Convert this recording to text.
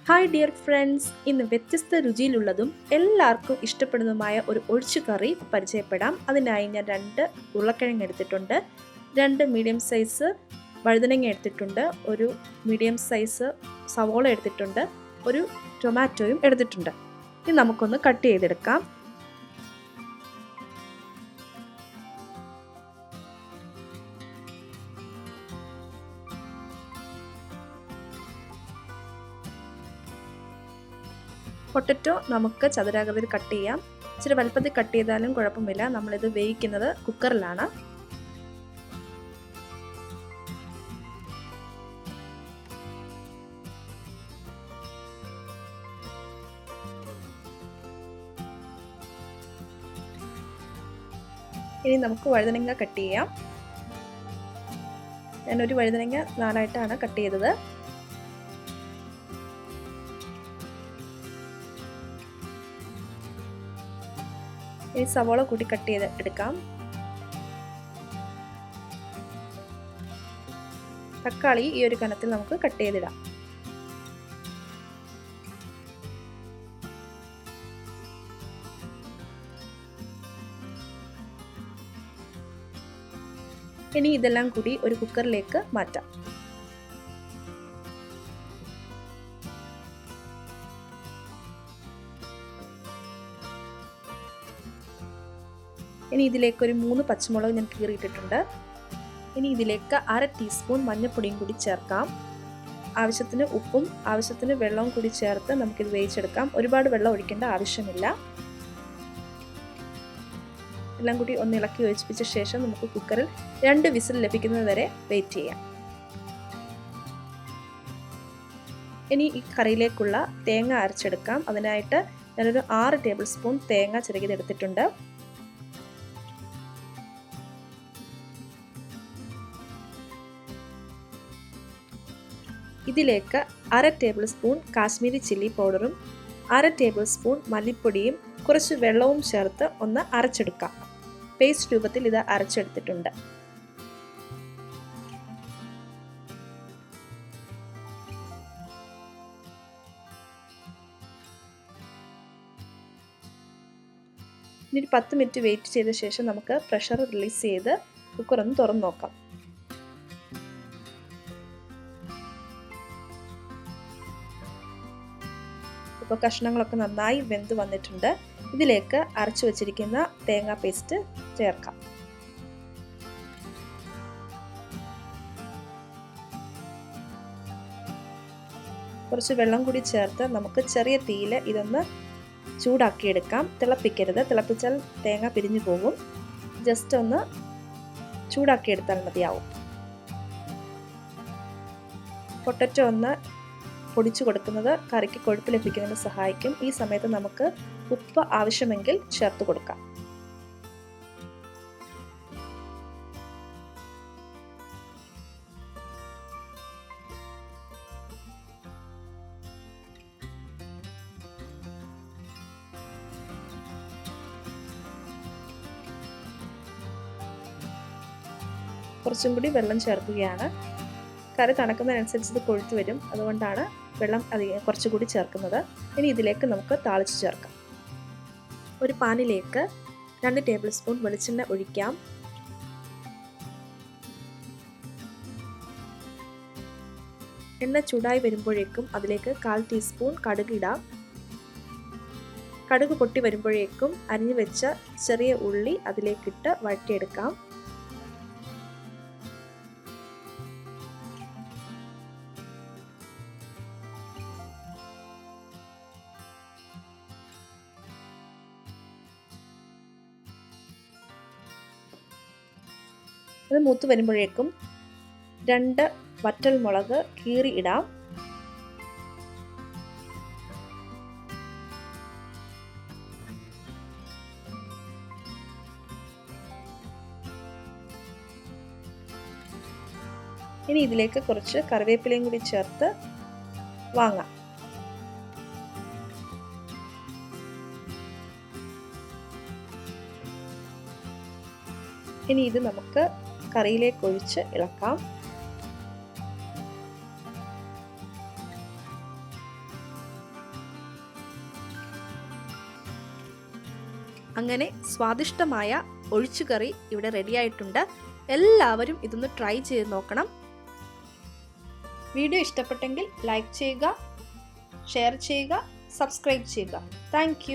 Hi dear friends, ഇന്ന് വ്യത്യസ്ത രുചിയിലുള്ളതും എല്ലാവർക്കും ഇഷ്ടപ്പെടുന്നതുമായ ഒരു ഒഴിച്ചുകറി പരിചയപ്പെടാം. അതിനായി ഞാൻ 2 ഉരുളക്കിഴങ്ങ് എടുത്തിട്ടുണ്ട്, 2 മീഡിയം സൈസ് വഴുതനങ്ങ എടുത്തിട്ടുണ്ട്, ഒരു മീഡിയം സൈസ് സവോള എടുത്തിട്ടുണ്ട്, ഒരു ടൊമാറ്റോയും എടുത്തിട്ടുണ്ട്. ഇനി നമുക്കൊന്ന് കട്ട് ചെയ്തെടുക്കാം. പൊട്ടറ്റോ നമുക്ക് ചതുരാകൃതിയിൽ കട്ട് ചെയ്യാം. ഇച്ചിരി വലുപ്പത്തിൽ കട്ട് ചെയ്താലും കുഴപ്പമില്ല. നമ്മളിത് വേവിക്കുന്നത് കുക്കറിലാണ്. ഇനി നമുക്ക് വഴുതനങ്ങ കട്ട് ചെയ്യാം. ഞാനൊരു വഴുതനങ്ങ 4ആയിട്ടാണ് കട്ട് ചെയ്തത്. ഈ സവോള കൂടി കട്ട് ചെയ്ത് എടുക്കാം. തക്കാളി ഈ ഒരു കനത്തിൽ നമുക്ക് കട്ട് ചെയ്തിടാം. ഇനി ഇതെല്ലാം കൂടി ഒരു കുക്കറിലേക്ക് മാറ്റാം. ഇനി ഇതിലേക്ക് ഒരു 3 പച്ചമുളക് ഞാൻ കീറിയിട്ടിട്ടുണ്ട്. ഇനി ഇതിലേക്ക് 1/2 ടീസ്പൂൺ മഞ്ഞൾപ്പൊടിയും കൂടി ചേർക്കാം. ആവശ്യത്തിന് ഉപ്പും ആവശ്യത്തിന് വെള്ളവും കൂടി ചേർത്ത് നമുക്കിത് വേവിച്ചെടുക്കാം. ഒരുപാട് വെള്ളം ഒഴിക്കേണ്ട ആവശ്യമില്ല. എല്ലാം കൂടി ഒന്ന് ഇളക്കി യോജിപ്പിച്ച ശേഷം നമുക്ക് കുക്കറിൽ 2 വിസിൽ ലഭിക്കുന്നത് വരെ വെയിറ്റ് ചെയ്യാം. ഇനി ഈ കറിയിലേക്കുള്ള തേങ്ങ അരച്ചെടുക്കാം. അതിനായിട്ട് ഞാനൊരു 6 ടേബിൾ സ്പൂൺ തേങ്ങ ചിരകിയതെടുത്തിട്ടുണ്ട്. ഇതിലേക്ക് 1/2 ടേബിൾ സ്പൂൺ കാശ്മീരി ചില്ലി പൗഡറും 1/2 ടേബിൾ സ്പൂൺ മല്ലിപ്പൊടിയും കുറച്ച് വെള്ളവും ചേർത്ത് ഒന്ന് അരച്ചെടുക്കാം. പേസ്റ്റ് രൂപത്തിൽ ഇത് അരച്ചെടുത്തിട്ടുണ്ട്. ഇനി 10 മിനിറ്റ് വെയിറ്റ് ചെയ്ത ശേഷം നമുക്ക് പ്രഷർ റിലീസ് ചെയ്ത് കുക്കർ ഒന്ന് തുറന്ന് നോക്കാം. ഇപ്പോൾ കഷ്ണങ്ങളൊക്കെ നന്നായി വെന്ത് വന്നിട്ടുണ്ട്. ഇതിലേക്ക് അരച്ചു വച്ചിരിക്കുന്ന തേങ്ങാ പേസ്റ്റ് ചേർക്കാം. കുറച്ച് വെള്ളം കൂടി ചേർത്ത് നമുക്ക് ചെറിയ തീയിൽ ഇതൊന്ന് ചൂടാക്കിയെടുക്കാം. തിളപ്പിക്കരുത്, തിളപ്പിച്ചാൽ തേങ്ങ പിരിഞ്ഞു പോകും. ജസ്റ്റ് ഒന്ന് ചൂടാക്കിയെടുത്താൽ മതിയാവും. പൊട്ടറ്റോ ഒന്ന് പൊടിച്ചു കൊടുക്കുന്നത് കറിക്ക് കൊഴുപ്പ് ലഭിക്കുന്നതിന് സഹായിക്കും. ഈ സമയത്ത് നമുക്ക് ഉപ്പ് ആവശ്യമെങ്കിൽ ചേർത്ത് കൊടുക്കാം. കുറച്ചും കൂടി വെള്ളം ചേർക്കുകയാണ്. കറി തണുക്കുന്നതിനനുസരിച്ച് ഇത് കൊഴുത്ത് വരും. അതുകൊണ്ടാണ് വെള്ളം കുറച്ചുകൂടി ചേർക്കുന്നത്. ഇനി ഇതിലേക്ക് നമുക്ക് താളിച്ച് ചേർക്കാം. ഒരു പാനിലേക്ക് 2 ടേബിൾ സ്പൂൺ വെളിച്ചെണ്ണ ഒഴിക്കാം. എണ്ണ ചൂടായി വരുമ്പോഴേക്കും അതിലേക്ക് 1/4 ടീസ്പൂൺ കടുക് ഇടാം. കടുക് പൊട്ടി വരുമ്പോഴേക്കും അരിഞ്ഞു വെച്ച ചെറിയ ഉള്ളി അതിലേക്കിട്ട് വഴറ്റിയെടുക്കാം. ഇത് മൂത്ത് വരുമ്പോഴേക്കും 2 വറ്റൽ മുളക് കീറി ഇടാം. ഇനി ഇതിലേക്ക് കുറച്ച് കറിവേപ്പിലയും കൂടി ചേർത്ത് വാങ്ങാം. ഇനി ഇത് നമുക്ക് കറിയിലേക്ക് ഒഴിച്ച് ഇളക്കാം. അങ്ങനെ സ്വാദിഷ്ടമായ ഒഴിച്ചുകറി ഇവിടെ റെഡിയായിട്ടുണ്ട്. എല്ലാവരും ഇതൊന്ന് ട്രൈ ചെയ്ത് നോക്കണം. വീഡിയോ ഇഷ്ടപ്പെട്ടെങ്കിൽ ലൈക്ക് ചെയ്യുക, ഷെയർ ചെയ്യുക, സബ്സ്ക്രൈബ് ചെയ്യുക. താങ്ക്